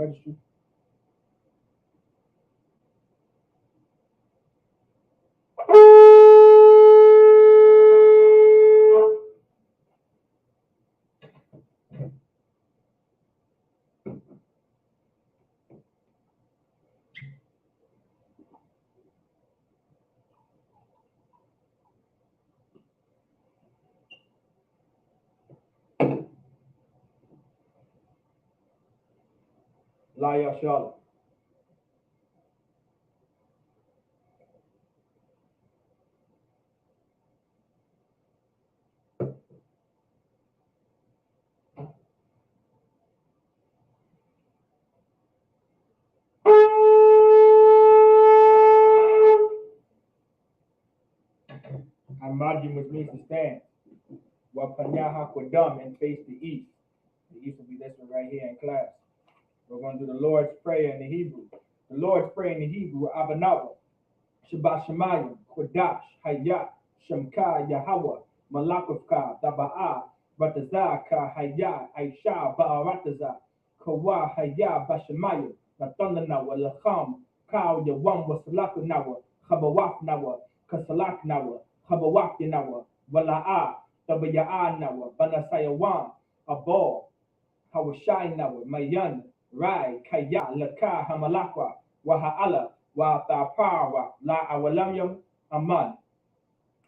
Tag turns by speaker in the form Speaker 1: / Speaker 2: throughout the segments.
Speaker 1: registry. Laya Charlotte. Imagine which means to stand. Wapanyaha Kwadam and face the east. The east will be this one right here in class. We're going to do the Lord's Prayer in the Hebrew. The Lord's Prayer in the Hebrew, Abanawa, Shabbat Shemayim, Kodash, Hayat, Shemka, Yahweh, Malakufka, Daba'a, Batazaka, Hayat, Aisha, Ba'arataza, Kawa, Hayat, Bashemayim, Natandanawa, Lacham, Kau, Yawam, Wasalakunawa, Habawafnawa, Kasalaknawa, Habawafinawa, Wala'a, Tabaya'anawa, Banasayawan, Abor, Hawashinawa, Mayan, Rai, Kaya, Laka, Hamalakwa, Waha'ala, Wa Thapawa, La Awalamyam, Aman.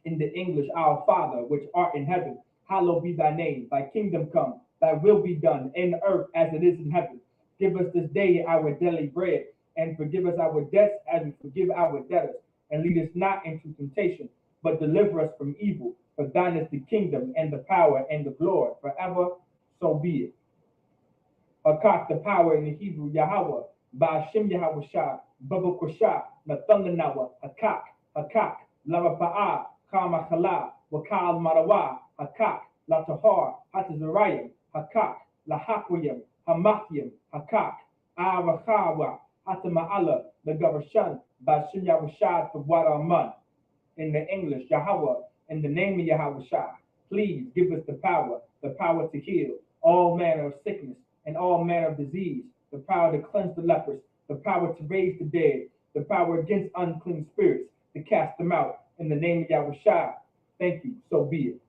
Speaker 1: In the English, our Father, which art in heaven, hallowed be thy name. Thy kingdom come, thy will be done in earth as it is in heaven. Give us this day our daily bread, and forgive us our debts as we forgive our debtors. And lead us not into temptation, but deliver us from evil. For thine is the kingdom, and the power, and the glory, forever. So be it. Akak, the power in the Hebrew, Yahweh, Ba'ashem Yahweh Shah, Baba Kusha, Nathanganawa, Akak, Akak, Lavapa'a, Kamakala, Wakal Marawa, Akak, Latahar, Hatazarayim, Hakak, Lahakwayim, Hamathim, Hakak, Arachawa, Hatama'ala, the Gavashan, Ba'ashem Yahweh Shah, the Wadaman. In the English, Yahweh, in the name of Yahweh Shah, please give us the power to heal all manner of sickness and all manner of disease, the power to cleanse the lepers, the power to raise the dead, the power against unclean spirits, to cast them out. In the name of Yahweh Shah, thank you, so be it.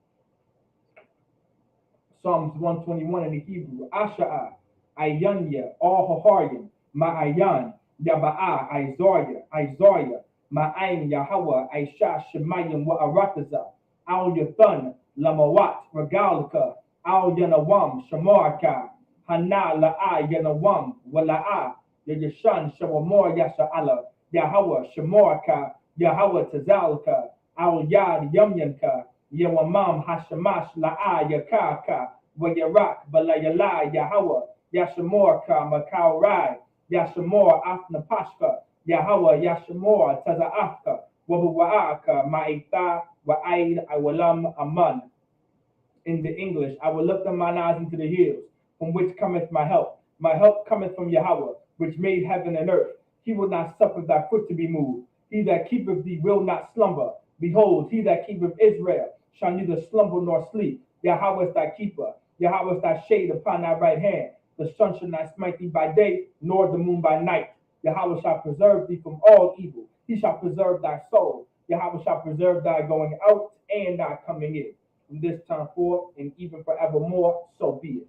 Speaker 1: Psalms 121 in the Hebrew, Asha'a, Ayanya, all Haharyim, Ma'ayan, Yaba'a, Isaiah, Ma'ayin, Yahweh, Aisha, Shemayim, Wa'arataza, Al Yathan, Lamawat, Regalika, Al Yanawam, Shamarka, Hana La'a Yanawam, Wala'a, Yashan, Shawamor Yasha'ala, Yahweh, Shamarka, Yahweh Tazalka, Al Yad Yamyanka, Yawamam Hashamash La'a Yakaka, Wayarak, Balayala, Yahweh, Yashamorka, Makaurai, Yashamor Afnapashka, Yahweh, Yashamor Tazaafka, Wahua'aka, Ma'ita, Wa'aid, Awalam, Aman. In the English, I will lift up mine eyes into the hills, from which cometh my help. My help cometh from Yahweh, which made heaven and earth. He will not suffer thy foot to be moved. He that keepeth thee will not slumber. Behold, he that keepeth Israel shall neither slumber nor sleep. Yahweh is thy keeper. Yahweh is thy shade upon thy right hand. The sun shall not smite thee by day, nor the moon by night. Yahweh shall preserve thee from all evil. He shall preserve thy soul. Yahweh shall preserve thy going out and thy coming in. From this time forth and even forevermore, so be it.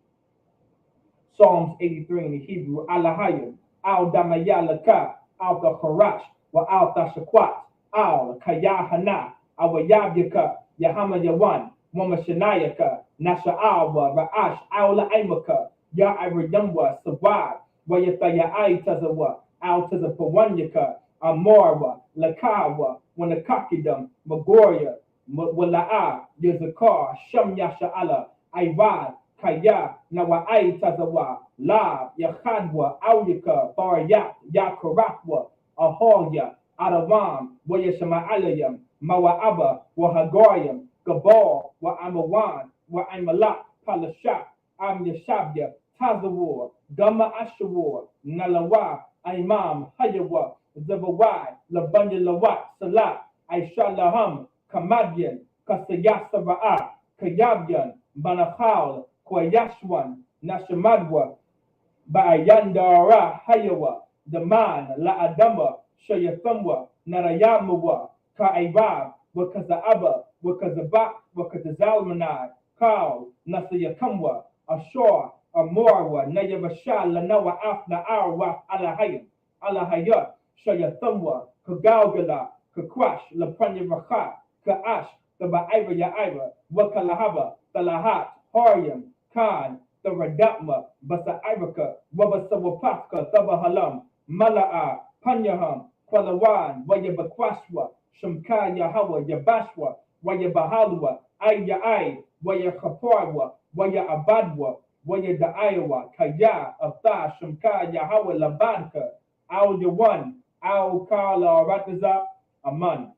Speaker 1: Psalms 83 in the Hebrew, Alahayim, Al Damayalaka, Al Kharash, Wa Al Tashakwat, Al Kayahana, Awayabyaka, Yahama Yawan, Wamashanayaka, Nasha'awa, Ra'ash, Al Aimaka, Ya Iridumwa, Sawad, Wayataya Aitazawa, Al Tazapawanyaka, Amorwa, Lakawa, Wanakakidam, Magoria, Wala'a, Yazakar, Sham Yasha'ala, Iwad, Kaya, Nawa'ai Tazawa, La, Yachadwa, Auyaka, Baryat, Yakarakwa, Ahoya, Adawam, Wayashama'alayam, Mawa'aba, Wahagoyam, Gabal, Wa'amawan, Wa'amalak, Palashak, Am Yashabya, Tazawar, Gama Ashawar, Nalawa, Imam, Hayawa, Zavawai, Labanya Lawat, Salat, Aishalaham, Kamadian, Kasayasava'a, Kayabyan, Banachal, Kwayashwan, Nashamadwa, Ba'ayandara Hayawa, Daman, La Adama, Shayathamwa, Narayamawa, Ka'ibab, Wakaza'aba, Wakazaba, Wakazalmanad, Kal, Nasayakamwa, Ashor, Amorwa, Nayabasha, Lanawa, Afna, Arwa, Alahayam, Alahayat, Shayathamwa, Kagalgala, Kakwash, Lapanya Racha, Ka'ash, the Ba'iva Ya'iva, Wakalahaba, Talahat, Haryam, Khan, the Radatma, Basa Iraka, Wabasawapaka, Thabahalam, Mala'a, Panyaham, Kwalawan, Wayabakwashwa, Shamka Yahawa, Yabashwa, Wayabahalwa, Ayai, Wayakaparwa, Waya Abadwa, Waya Da'ayawa, Kaya, Abtha, Shamka Yahawa, Labanka, Al Yawan, Al Kala Rataza, Aman.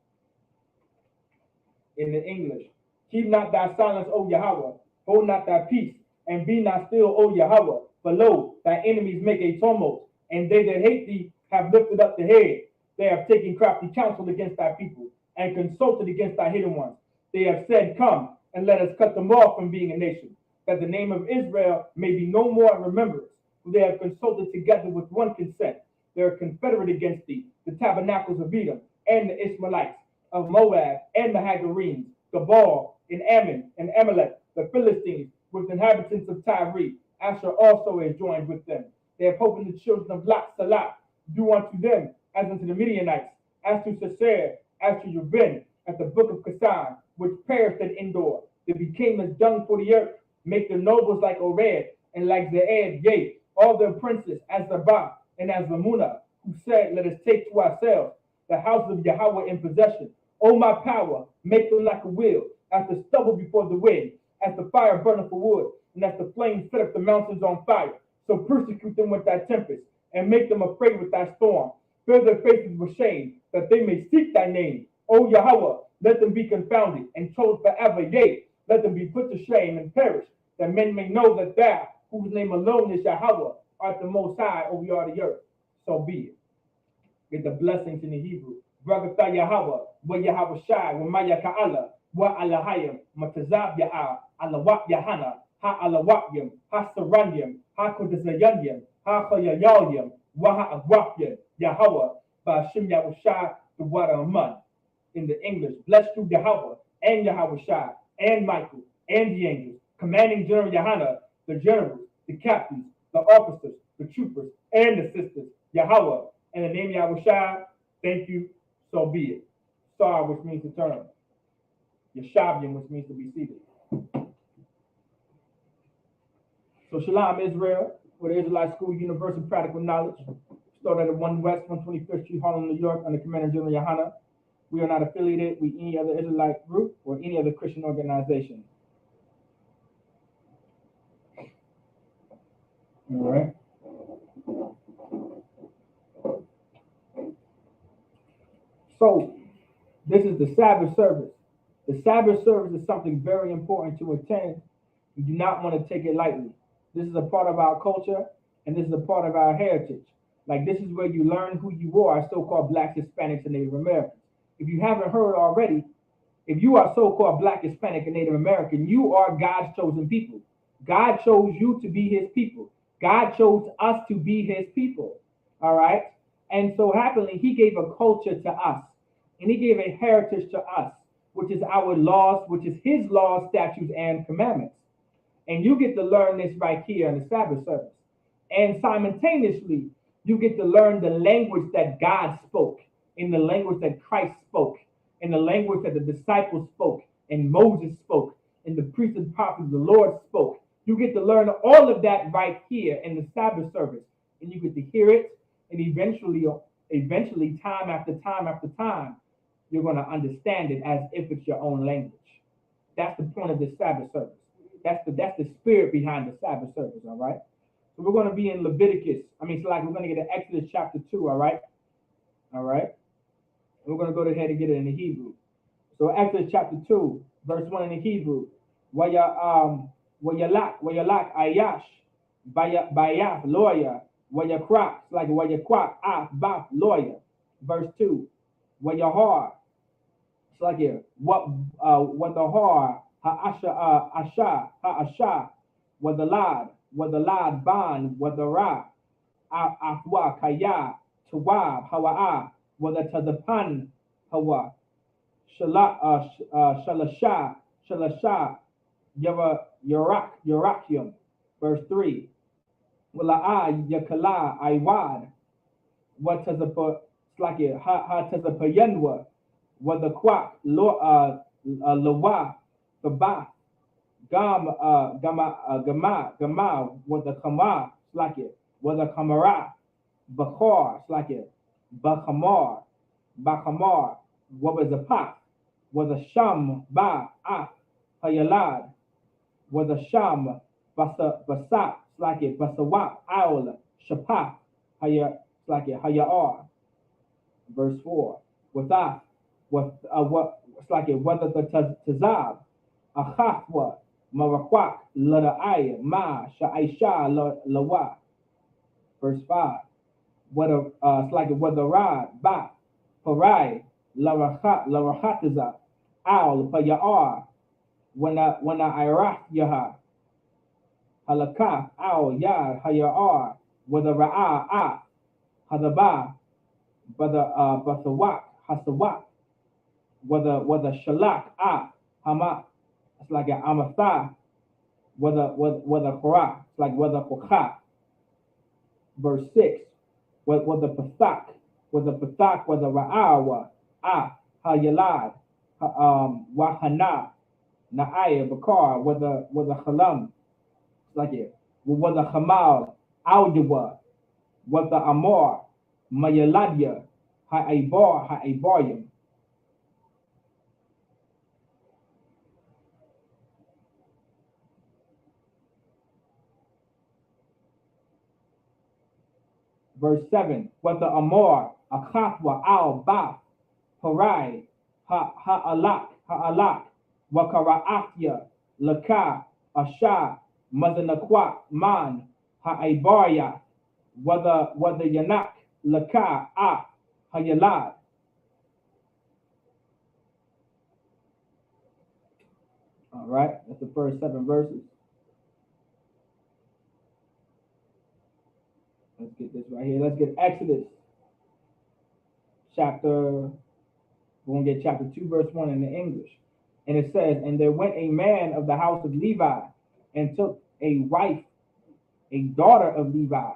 Speaker 1: In the English, keep not thy silence, O Yahweh, hold not thy peace, and be not still, O Yahweh. For lo, thy enemies make a tumult, and they that hate thee have lifted up the head. They have taken crafty counsel against thy people, and consulted against thy hidden ones. They have said, come, and let us cut them off from being a nation, that the name of Israel may be no more in remembrance. For they have consulted together with one consent. They are confederate against thee, the tabernacles of Edom, and the Ishmaelites, of Moab, and the Hagarenes, Gabal, and Ammon, and Amalek, the Philistines, with the inhabitants of Tyre. Asher also is joined with them. They have hope in the children of Lot, Salah. Do unto them as unto the Midianites, as to Sisera, as to Yavin, at the brook of Kasan, which perished at Endor. They became as dung for the earth. Make their nobles like Ored, and like Zeed, yea, all their princes as Zabah, and as Ramuna, who said, let us take to ourselves the house of Yahweh in possession. O my power, make them like a wheel, as the stubble before the wind, as the fire burneth for wood, and as the flames set up the mountains on fire. So persecute them with thy tempest, and make them afraid with thy storm. Fill their faces with shame, that they may seek thy name. O Yahweh, let them be confounded, and told forever. Yea, let them be put to shame and perish, that men may know that thou, whose name alone is Yahweh, art the most high over all the earth. So be it. Get the blessings in the Hebrew. Barakatah Yahweh, wa Yahweh Shai, wa Maya Ka'ala, wa Alahayim, Matazab Ya'ah, Alawak Yahana, Ha Alawakyim, Ha Saranyim, Ha Kodazayanyim, Ha Koyayalyim, wa Ha Agwapyim, Yahweh, Ba'ashim Yahweh Shai, the water Aman. In the English, bless you Yahweh, and Yahweh Shai, and Michael, and the angels, commanding General Yahana, the generals, the captains, the officers, the troopers, and the sisters, Yahweh, in the name of Yahweh Shai, thank you, so be it. Sar, which means to turn. Yeshavian, which means to be seated. So Shalom, Israel, where the Israelite School, Universal Practical Knowledge, started at 1 West, 125th Street, Harlem, New York, under Commander General Yahana. We are not affiliated with any other Israelite group or any other Christian organization. All right. So, this is the Sabbath service. The Sabbath service is something very important to attend. You do not want to take it lightly. This is a part of our culture, and this is a part of our heritage. Like, this is where you learn who you are, so-called Blacks, Hispanics, and Native Americans. If you haven't heard already, if you are so-called Black, Hispanic, and Native American, you are God's chosen people. God chose you to be his people. God chose us to be his people. All right? And so happily, he gave a culture to us, and he gave a heritage to us, which is our laws, which is his laws, statutes, and commandments. And you get to learn this right here in the Sabbath service. And simultaneously, you get to learn the language that God spoke, in the language that Christ spoke, in the language that the disciples spoke, and Moses spoke, and the priests and prophets, the Lord spoke. You get to learn all of that right here in the Sabbath service. And you get to hear it, and eventually, time after time after time, you're going to understand it as if it's your own language. That's the point of the Sabbath service. That's the spirit behind the Sabbath service, all right? So we're going to be in Leviticus. We're going to get to Exodus chapter 2, all right? All right? We're going to go ahead and get it in the Hebrew. So Exodus chapter 2, verse 1 in the Hebrew. Wayalak, ayash, bayaf, lawyer, wayakrak, it's like wayakrak, baf, lawyer. Verse 2, wayahar, it's like here, what the har, ha'asha, ha'asha, wadalad, Wadalad Ban, Wadara, Afwa Kaya, Tawab, Hawa'a, Wadatazapan, Hawa, Shalasha, Shalasha, Yarakium. Verse 3. Wala'a, Yakala, Iwad, Watazapa, Slaki, Hatazapayanwa, Wadakwak, Lawa, Gaba, Gama, Wadakama, Slaki, Wadakamara, Bakar, Slaki, Bakamar, Wabazapak, Wadasham, Hayalad, Wadasham, Basa, Slaki, Basawak, Owl, Shapak, Hayar. Verse 4. Without, it's like whether the Tazab, Achafwa, Marakwak, Lada'ay, Ma, Sha'aisha, Lawa. Verse 5. Whether, it's like whether Rad, Ba, Parai, Larachataza, Al, Payar, when I Iraq Yaha, Halakaf, Al, Ya, Hayar, whether Ra'a, Hadaba, Basawak, Hasawak, whether Shalak, Hama, it's like an Amatha, whether Korah, it's like whether Kokha. Verse 6, whether Pathak, whether Ra'awa, Hayalad, Wahana, Na'aya, Bakar, whether Halam, it's like it, whether Hamal, Aljawa, whether Amor, Mayaladia, Ha'abaryam. Verse 7, whether Amor, Akafwa, Al, Baf, Parai, Ha'alak, Wakara'afya, Laka, Asha, Mazanakwa, Man, Ha'abarya, whether Yanak, Laka, Hayalad. All right, that's the first 7 verses. Let's get this right here. Let's get Exodus chapter, we're going to get chapter 2, verse 1 in the English. And it says, and there went a man of the house of Levi and took a wife, a daughter of Levi.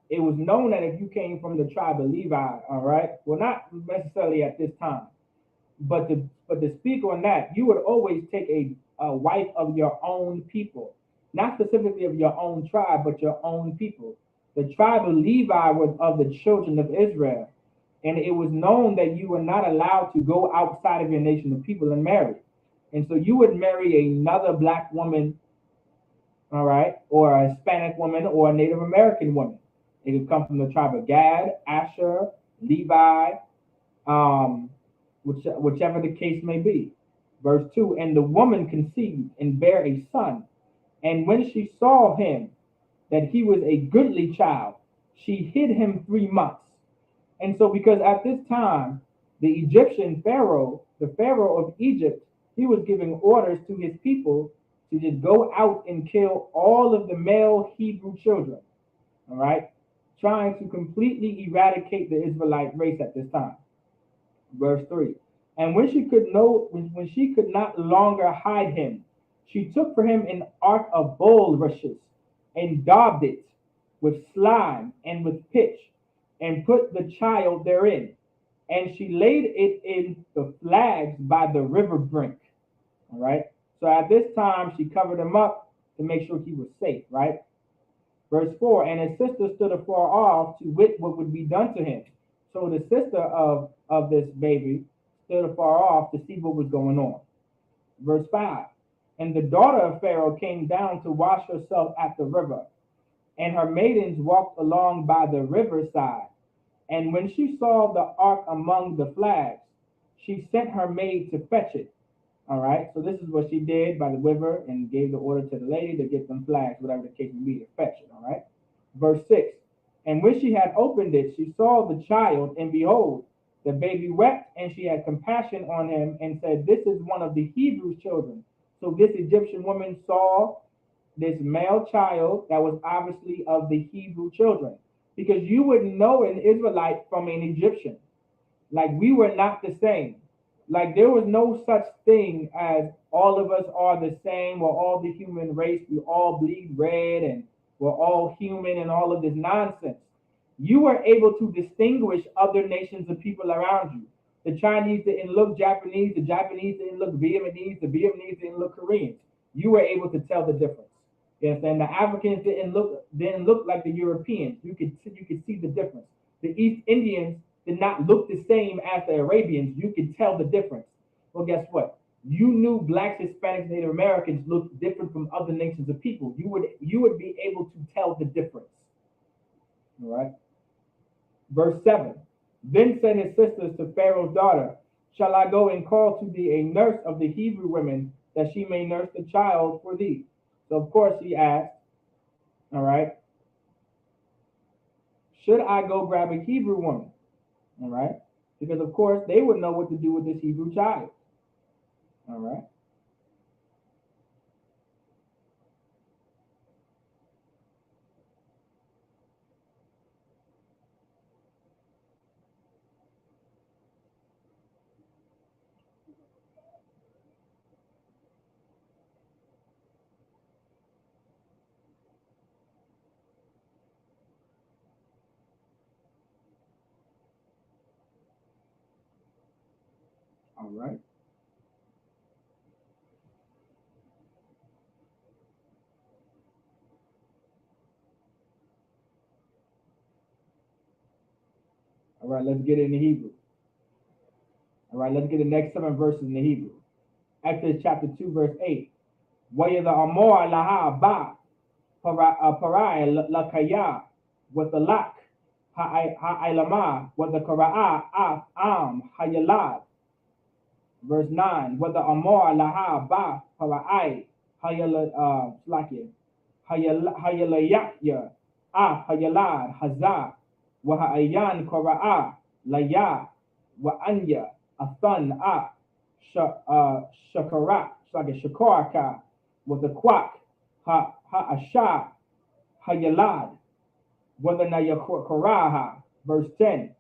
Speaker 1: It was known that if you came from the tribe of Levi, all right, well, not necessarily at this time, but to speak on that, you would always take a wife of your own people, not specifically of your own tribe, but your own people. The tribe of Levi was of the children of Israel, and it was known that you were not allowed to go outside of your nation of people and marry. And so you would marry another black woman, all right, or a Hispanic woman, or a Native American woman. It could come from the tribe of Gad, Asher, Levi, whichever the case may be. Verse 2, and the woman conceived and bare a son. And when she saw him, that he was a goodly child, she hid him 3 months. And so because at this time, the Egyptian Pharaoh, the Pharaoh of Egypt, he was giving orders to his people to just go out and kill all of the male Hebrew children, all right? Trying to completely eradicate the Israelite race at this time. Verse 3, and when she could not longer hide him, she took for him an ark of bulrushes and daubed it with slime and with pitch, and put the child therein. And she laid it in the flags by the river brink. All right. So at this time, she covered him up to make sure he was safe, right? Verse 4, and his sister stood afar off to wit what would be done to him. So the sister of this baby stood afar off to see what was going on. Verse 5, and the daughter of Pharaoh came down to wash herself at the river, and her maidens walked along by the riverside. And when she saw the ark among the flags, she sent her maid to fetch it. All right, so this is what she did by the river and gave the order to the lady to get them flags, whatever the case may be, to fetch it. All right, verse 6, and when she had opened it, she saw the child, and behold, the baby wept, and she had compassion on him and said, this is one of the Hebrew children. So this Egyptian woman saw this male child that was obviously of the Hebrew children, because you would know an Israelite from an Egyptian. Like we were not the same. Like there was no such thing as all of us are the same or all the human race, we all bleed red and we're all human and all of this nonsense. You were able to distinguish other nations of people around you. The Chinese didn't look Japanese, the Japanese didn't look Vietnamese, the Vietnamese didn't look Koreans. You were able to tell the difference. Yes, and the Africans didn't look like the Europeans. You could see the difference. The East Indians did not look the same as the Arabians. You could tell the difference. Well, guess what? You knew blacks, Hispanics, Native Americans looked different from other nations of people. You would be able to tell the difference. All right. Verse 7. Then said his sisters to Pharaoh's daughter, shall I go and call to thee a nurse of the Hebrew women, that she may nurse the child for thee? So of course he asked, all right, should I go grab a Hebrew woman? All right. Because of course they would know what to do with this Hebrew child. All right. All right. All right. Let's get it in the Hebrew. All right. Let's get the next 7 verses in the Hebrew. Exodus chapter 2, verse 8. Waya the Amor laha ba parai lakaya with the lak ha'ilama with the kara'a hayalad. Verse 9. With the Amor laha ba parai hayalayakya hayalad hazah wa ha'ayan kara'a laya wa anya athan shakara shakaraka with the quack asha hayalad with the nayakaraha. Verse 10.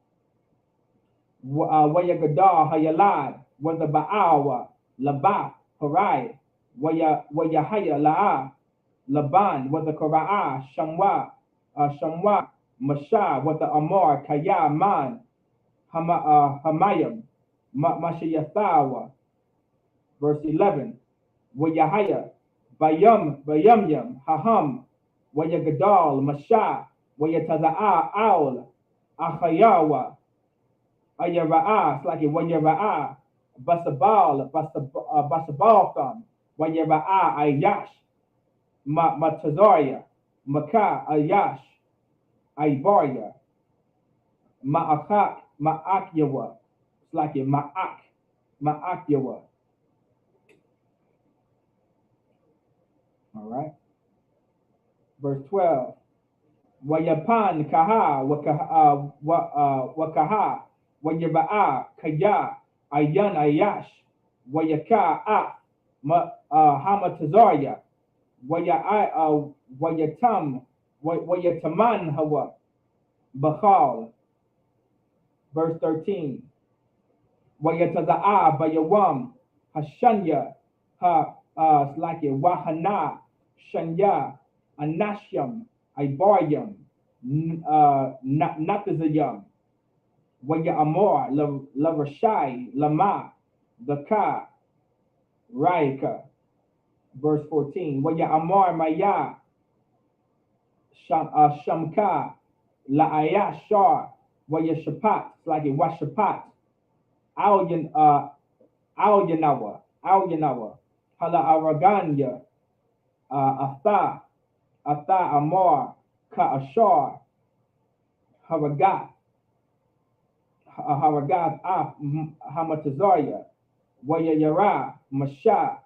Speaker 1: Wayagada hayalad with the ba'awa laba harai wayahaya la'a laban with the kara'a shamwa masha with the amor kaya man hamayim mashayathawa. Verse 11. Wayahaya bayamyam haham wayagadal masha wayataza'a aul achayawa ayara'a. It's like wayara'a basabal thumb wayara'a ayash matazaria maka ayash ibaria ma'akyawa. It's like ma'akyawa. All right. Verse 12. Wayapan kaha wakaha wayaba'a kaya ayan ayash wayaka hamatazaria wayataman hawa bakhal. Verse 13. Wayataza'a bayawam hashanya slake wahana shanya anashyam ibaryam natazayam waya amor lavrashai lama daka raika. Verse 14. Waya amor maya shamka laaya shar waya shapat like washapat alyanawa hala araganya atha amor ka ashar haragat hamatazaria waya yara masha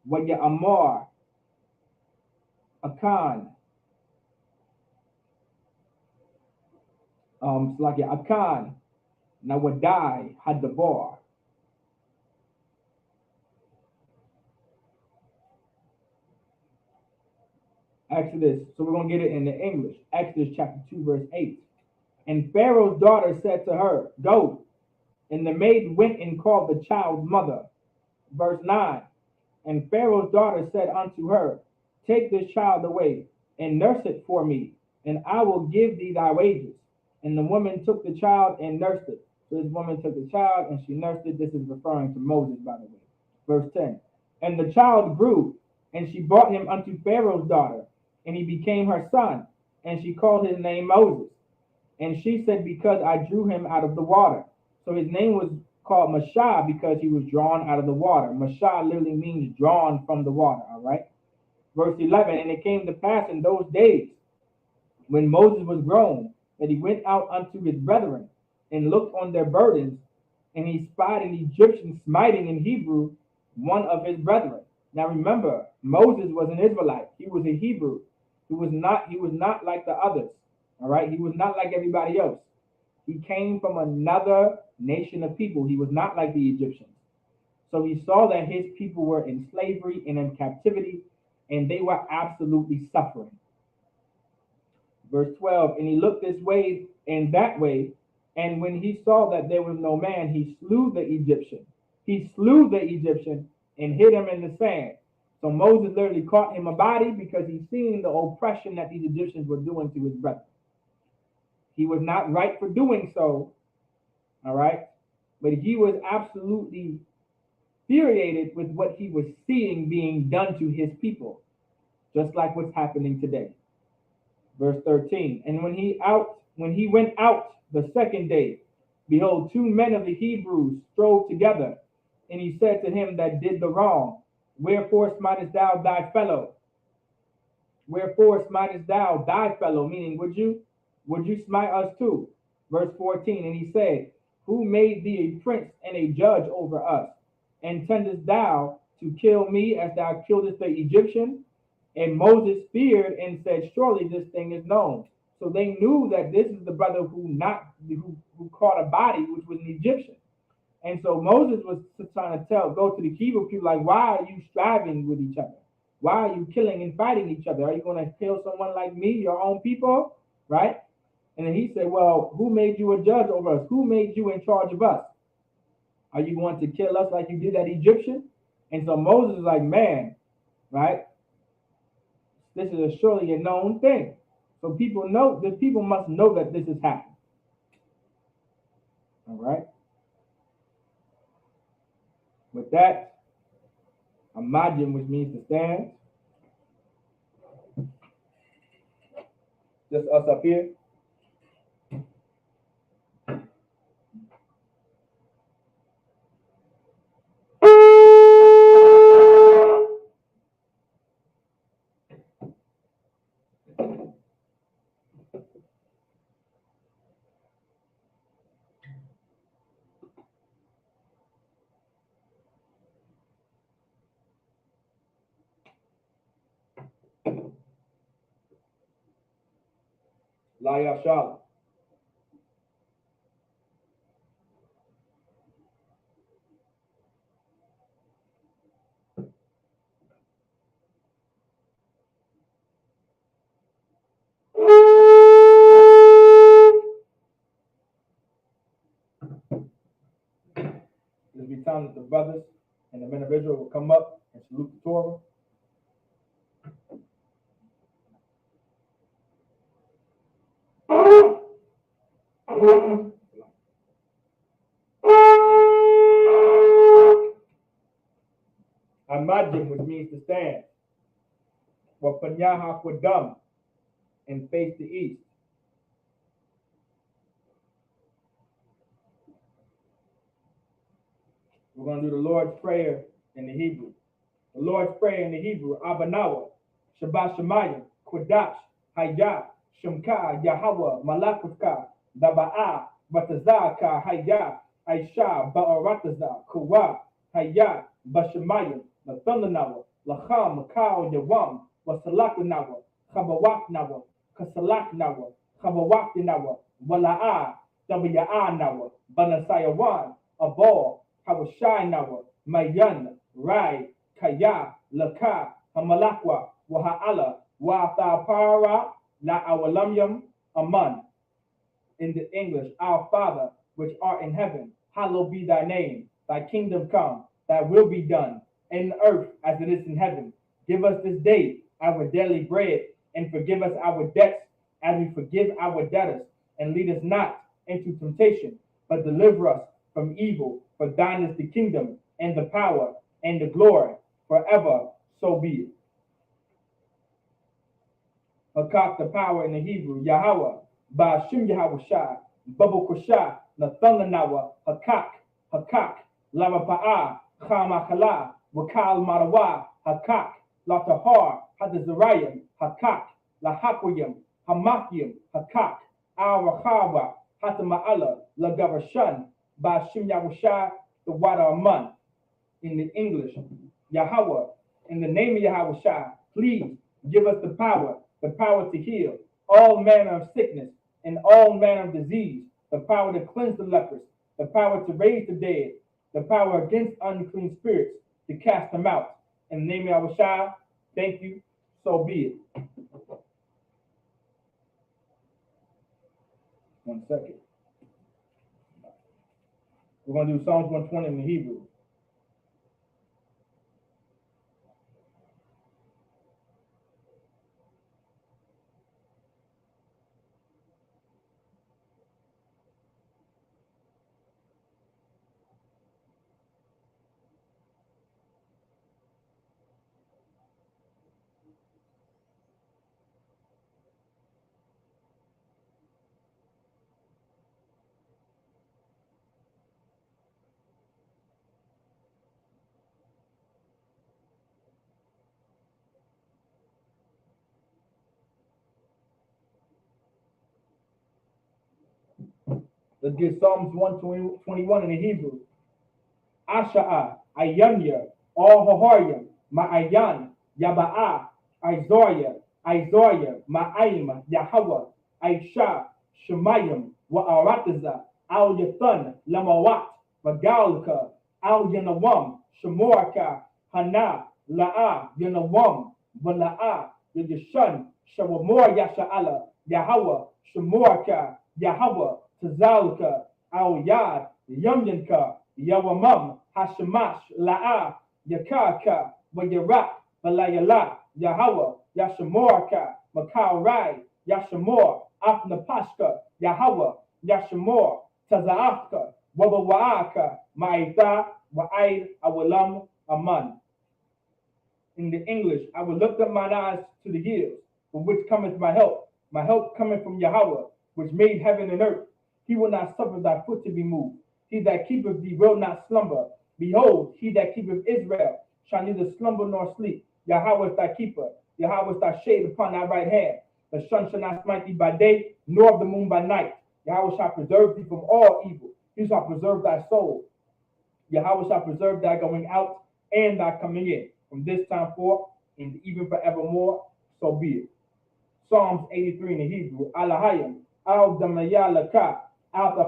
Speaker 1: waya amor akan like akan nawadai hadabar. Exodus, so we're going to get it in the English. Exodus chapter 2, verse 8. And Pharaoh's daughter said to her, Go. And the maid went and called the child's mother. Verse 9. And Pharaoh's daughter said unto her, Take this child away, and nurse it for me, and I will give thee thy wages. And the woman took the child and nursed it. So this woman took the child and she nursed it. This is referring to Moses, by the way. Verse 10. And the child grew, and she brought him unto Pharaoh's daughter, and he became her son, and she called his name Moses. And she said, Because I drew him out of the water. So his name was called Mashah because he was drawn out of the water. Mashah literally means drawn from the water, all right? Verse 11, and it came to pass in those days when Moses was grown, that he went out unto his brethren and looked on their burdens, and he spied an Egyptian smiting in Hebrew one of his brethren. Now remember, Moses was an Israelite. He was a Hebrew. He was not like the others. All right, he was not like everybody else. He came from another nation of people. He was not like the Egyptians. So he saw that his people were in slavery and in captivity, and they were absolutely suffering. Verse 12, and he looked this way and that way, and when he saw that there was no man, he slew the Egyptian. He slew the Egyptian and hid him in the sand. So Moses literally caught him a body because he seen the oppression that these Egyptians were doing to his brother. He was not right for doing so, all right? But he was absolutely infuriated with what he was seeing being done to his people, just like what's happening today. Verse 13, and when he went out the second day, behold, two men of the Hebrews strove together, and he said to him that did the wrong, Wherefore smitest thou thy fellow? Wherefore smitest thou thy fellow? Meaning, would you smite us too? Verse 14, and he said, Who made thee a prince and a judge over us? Intendest thou to kill me as thou killedest the Egyptian? And Moses feared and said, Surely this thing is known. So they knew that this is the brother who caught a body, which was an Egyptian. And so Moses was trying to go to the Hebrew people, like, why are you striving with each other? Why are you killing and fighting each other? Are you going to kill someone like me, your own people? Right? And then he said, well, who made you a judge over us? Who made you in charge of us? Are you going to kill us like you did that Egyptian? And so Moses is like, man, right? This is surely a known thing. So people must know that this has happened. All right? With that, imagine, which means to stand. Just us up here. Laya Shala. There'll be time that the brothers and the men of Israel will come up and salute the Torah. Imagine, which means to stand. Wapanyaha Kwadam, and face the east. We're going to do the Lord's Prayer in the Hebrew. The Lord's Prayer in the Hebrew, Abanawa, Shabbat Shemayim, Kodash, Hayah, Shemka, Yahweh, Malakuka, Daba'a, Batazaka, Hayah, Aisha, Ba'arataza, Kuwa, Hayah, Bashemayim, Nathanawa, Lacham, Makao, Yawam, Wasalakanawa, Chabawaknawa, Kasalaknawa, Chabawaknawa, Wala'a, Wa'anawa, Banasayawan, Abor, Hawashinawa, Mayan, Rai, Kaya, Laka, Hamalakwa, Waha'ala, Wa tha para la awalamyam aman. In the English, our Father, which art in heaven, hallowed be thy name. Thy kingdom come, thy will be done, in earth as it is in heaven. Give us this day our daily bread, and forgive us our debts as we forgive our debtors. And lead us not into temptation, but deliver us from evil. For thine is the kingdom, and the power, and the glory, forever. So be it. Hakak, the power in the Hebrew, Yahweh, Ba'ashim Yahweh Shai, Babu Kushai, Nathanganawa, Hakak, Lava Pa'a, Chamakala, Wakal Marawa, Hakak, Latahar, Hadazarayim, Hakak, Lahakoyim, Hamakim, Hakak, Al Rahawa, Hatama'ala, Lagavashan, Ba'ashim Yahweh Shai, the water Aman. In the English, Yahweh, in the name of Yahweh Shai, please give us the power to heal all manner of sickness and all manner of disease, the power to cleanse the lepers, the power to raise the dead, the power against unclean spirits, to cast them out. In the name of Yahweh Shai, thank you, so be it. 1 second. We're going to do Psalms 120 in the Hebrew. Let's get Psalms 121 in the Hebrew. Asha'a, Ayanya, all Hohoyam, Ma'ayan, Yaba'a, Izoya, Ma'aim, Yahweh, Aisha, Shemayim, Wa'arataza, Al Yathan, Lamawat, Magalka, Al Yanawam, Shemoraka, Hana, La'a, Yanawam, Vala'a, Yadishan, Shawamor Yasha'ala, Yahweh, Shemoraka, Yahweh, Tazalka, Al Yad, Yamyanka, Yawamam, Hashemash, La'a, Yakaka, Wayarak, Balayala, Yahweh, Yashamoraka, Makau Rai, Yashamor, Afnapashka, Yahweh, Yashamor, Tazaafka, Wabawaaka, Ma'ita, Wa'aid, Awalam, Aman. In the English, I will lift up mine eyes to the hills, from which cometh my help. My help cometh from Yahweh, which made heaven and earth. He will not suffer thy foot to be moved. He that keepeth thee will not slumber. Behold, he that keepeth Israel shall neither slumber nor sleep. Yahweh is thy keeper. Yahweh is thy shade upon thy right hand. The sun shall not smite thee by day, nor the moon by night. Yahweh shall preserve thee from all evil. He shall preserve thy soul. Yahweh shall preserve thy going out and thy coming in, from this time forth and even forevermore. So be it. Psalms 83 in the Hebrew. Alahayim, al damayalaka, al the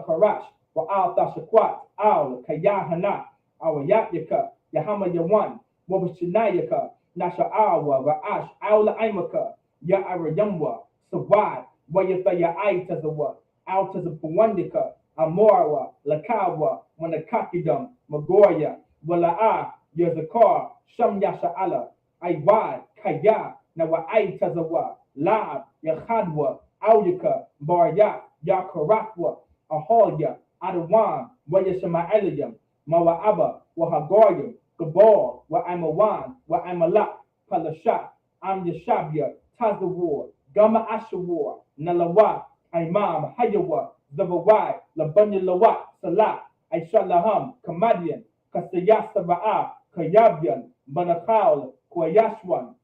Speaker 1: wa al tashakwat, al kayahana, al yatyaka, yahama yawan, wabashinayaka, nasha'awa, ra'ash, al la'imaka, ya'arayamwa, sawad, wayataya tazawa, al tazapawandika, amorwa, lakawa, manakakidam, magoya, wala'a, yazakar, sham yasha'ala, aywad, kaya, nawa'ai tazawa, Lab, Yahadwa, Audika, Barya, Yakarakwa, Aholya, Adawan, Wayashama'elayam, Mawa'aba, Wahagoyam, Gabor, Wa'amawan, Wa'amalak, Palashat, Am Yashabya, Tazawar, Gama Ashawar, Nalawa, Imam, Hayawa, Zavawai, Labanya Lawat, Salat, Aishalaham, Kamadian, Kasayasa Ra'a, Kayabyan, Banakal, Kwayashwan,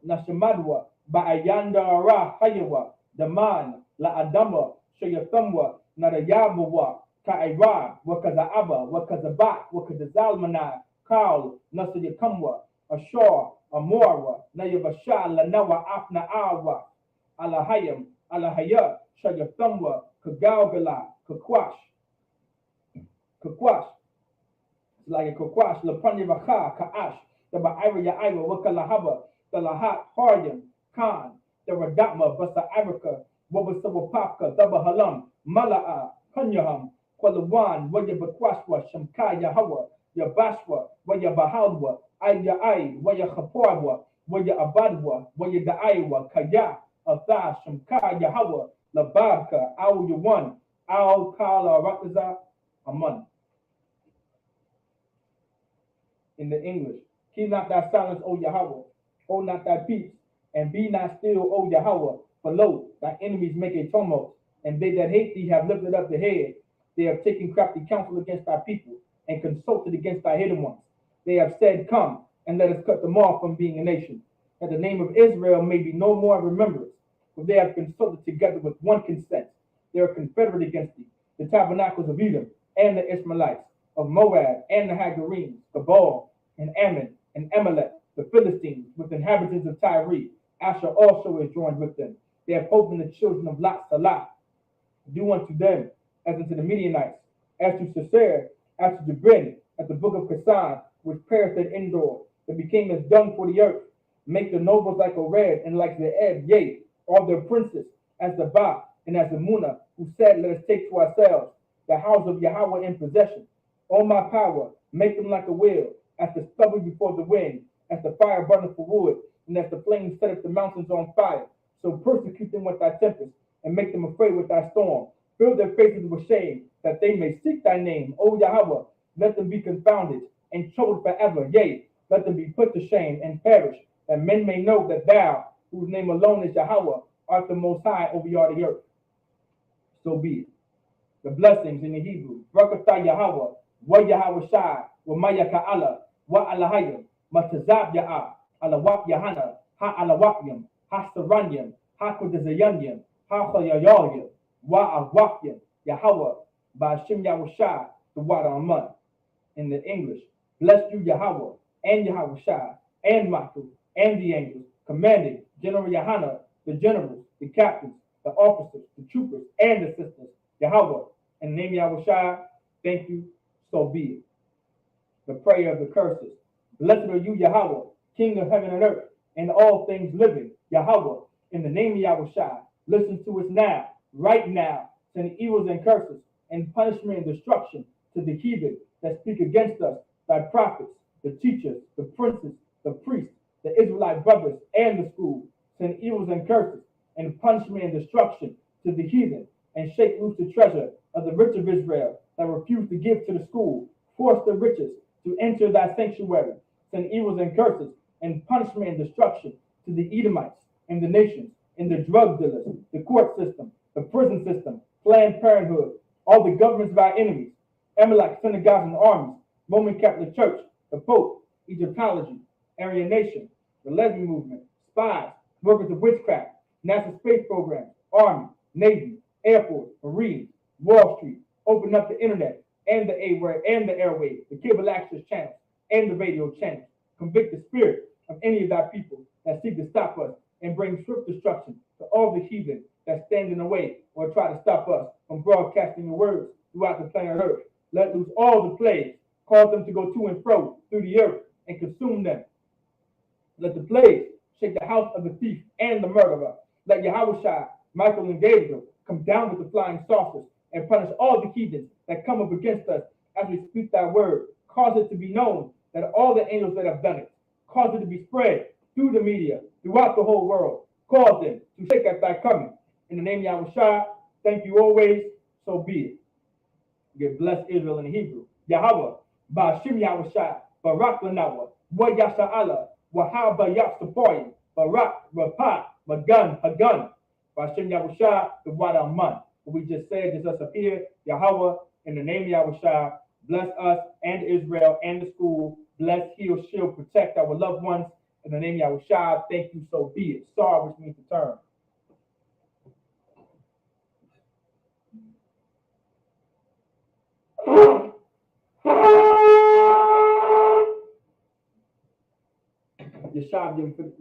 Speaker 1: Nashamadwa, Ba'ayanda Hayawa, Daman, La Adama, Shayathamwa, Narayabawa, Ka'ira, Wakaza'aba, Wakazaba, Wakazalmana, Kal, Nasayakamwa, Ashor, Amora, Nayabasha, Lanawa, Afna Awa, Alahayam, Alahaya, Shayathamwa, Kagalgala, Kakwash, it's like a Kakwash, Lapanya Baka, Ka'ash, the Ba'ira Yaira, Wakalahaba, the Lahat Haryam, Khan, the Radama, Basa Africa, Wabasawapaka, Daba Halam, Mala'a, Hunyaham, Kwalawan, Waya Bakwashwa, Shamka Yahawa, Yabashwa, Waya Bahalwa, Aya Ai, Waya Haporwa, Waya Abadwa, Waya Daiwa, Kaya, Atha, Shamka Yahawa, Lababka, Al Yawan, Al Kala Rakaza, Aman. In the English, keep not thy silence, O Yahweh, hold not thy peace, and be not still, O Yahweh, for lo, thy enemies make a tumult, and they that hate thee have lifted up the head. They have taken crafty counsel against thy people, and consulted against thy hidden ones. They have said, come, and let us cut them off from being a nation, that the name of Israel may be no more in remembrance. For they have consulted together with one consent. They are confederate against thee, the tabernacles of Edom, and the Ishmaelites, of Moab, and the Hagarenes, Gabal, and Ammon, and Amalek, the Philistines, with inhabitants of Tyre. Asher also is joined with them. They have opened the children of Lot Salah. Do unto them as unto the Midianites, as to Sisera, as to Jabin, at the book of Kasan, which perished at Endor, that became as dung for the earth. Make the nobles like a red and like the ebb, yea, all their princes, as the Ba and as the Muna, who said, let us take to ourselves the house of Yahweh in possession. O my power, make them like a wheel, as the stubble before the wind, as the fire burneth for wood, and as the flames set up the mountains on fire. So persecute them with thy tempest, and make them afraid with thy storm. Fill their faces with shame, that they may seek thy name. O Yahweh, let them be confounded and troubled forever. Yea, let them be put to shame and perish, that men may know that thou, whose name alone is Yahweh, art the most high over all the earth. So be it. The blessings in the Hebrew, Barakatah Yahweh, Wa Yahweh Shai, Wa Maya Ka'ala, Wa Alahayim, Matazab Ya'ah, Alawak Yahana, Ha Alawakyam, Ha Saranyam, Ha Kodazayanyam, Ha Khayayayam, Wa Awakyam, Yahweh, Ba'ashim Yahweh Shai, the water Aman. In the English, bless you Yahweh, and Yahweh Shai, and Michael, and the angels, commanding General Yahana, the generals, the captains, the officers, the troopers, and the sisters, Yahweh, in the name of Yahweh Shai, thank you, so be it. The prayer of the curses. Blessed are you, Yahweh, King of heaven and earth, and all things living, Yahweh, in the name of Yahweh Shai. Listen to us now, right now, send evils and curses, and punishment and destruction to the heathen that speak against us, thy prophets, the teachers, the princes, the priests, the Israelite brothers, and the school. Send evils and curses, and punishment and destruction to the heathen, and shake loose the treasure of the rich of Israel that refuse to give to the school. Force the riches to enter thy sanctuary. Send evils and curses, and punishment and destruction to the Edomites and the nations, and the drug dealers, the court system, the prison system, Planned Parenthood, all the governments of our enemies, Amalek synagogues and armies, Roman Catholic Church, the Pope, Egyptology, Aryan Nation, the lesbian movement, spies, workers of witchcraft, NASA space program, Army, Navy, Air Force, Marines, Wall Street, open up the internet and the A-word and the airwaves, the cable access channels and the radio channels. Convict the spirit of any of thy people that seek to stop us and bring swift destruction to all the heathen that stand in the way or try to stop us from broadcasting your words throughout the planet Earth. Let loose all the plagues, cause them to go to and fro through the earth and consume them. Let the plagues shake the house of the thief and the murderer. Let Yahweh Shai, Michael and Gabriel come down with the flying saucers and punish all the heathens that come up against us as we speak thy word. Cause it to be known that all the angels that have done it, cause it to be spread through the media, throughout the whole world. Cause them to shake at thy coming. In the name of Yahweh Shai, thank you always, so be it. Give bless Israel in the Hebrew. Yahweh, Ba'ashim Yahweh Shai, Barak Lanawa, Wa Yasha'ala, Wahab Yatsapoyim, Barak, Rapat, Magan, Hagan, Ba'ashim Yahweh Shai, the water man. What we just said just us up here, Yahweh, in the name of Yahweh Shai, bless us and Israel and the school. Bless, heal, shield, protect our loved ones. In the name of Yahweh Shai, thank you, so be it. Sar, which means to turn.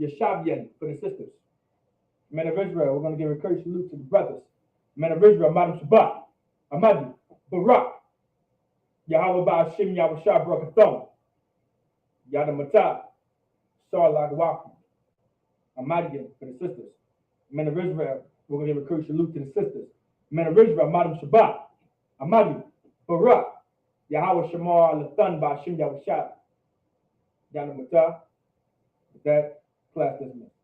Speaker 1: Yeshabian for the sisters. Men of Israel, we're going to give a courteous salute to the brothers. Men of Israel, Madam Shabbat, Amadu, Barak, Yahweh Ba'ashim Yahweh Shai Brakathon, Yada Matah, Sarlak Waku. Amadian for the sisters. Men of Israel, we're going to give a courtesy salute to the sisters. Men of Israel, Madam Shabbat, Amadi, Barak, Yahweh Shamar, Lathan, Bashim Yahushua. Down the Matah. With that, class dismissed.